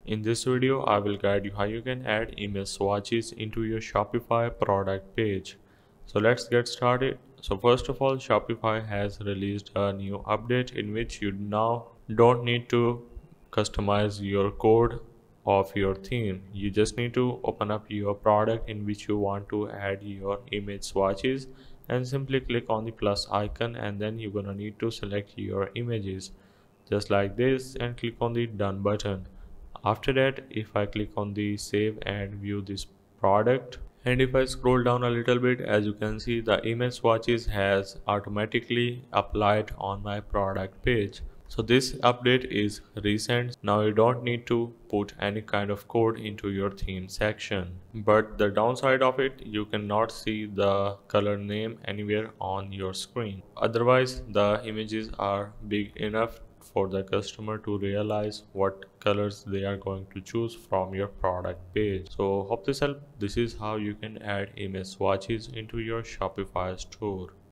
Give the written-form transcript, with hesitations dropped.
In this video, I will guide you how you can add image swatches into your Shopify product page. So let's get started. So first of all, Shopify has released a new update in which you now don't need to customize your code of your theme. You just need to open up your product in which you want to add your image swatches and simply click on the plus icon, and then you're gonna need to select your images just like this and click on the done button. After that, if I click on the save and view this product, and if I scroll down a little bit, as you can see, the image swatches has automatically applied on my product page. So this update is recent. Now you don't need to put any kind of code into your theme section. But the downside of it, you cannot see the color name anywhere on your screen. Otherwise, the images are big enough for the customer to realize what colors they are going to choose from your product page. So hope this helps. This is how you can add image swatches into your Shopify store.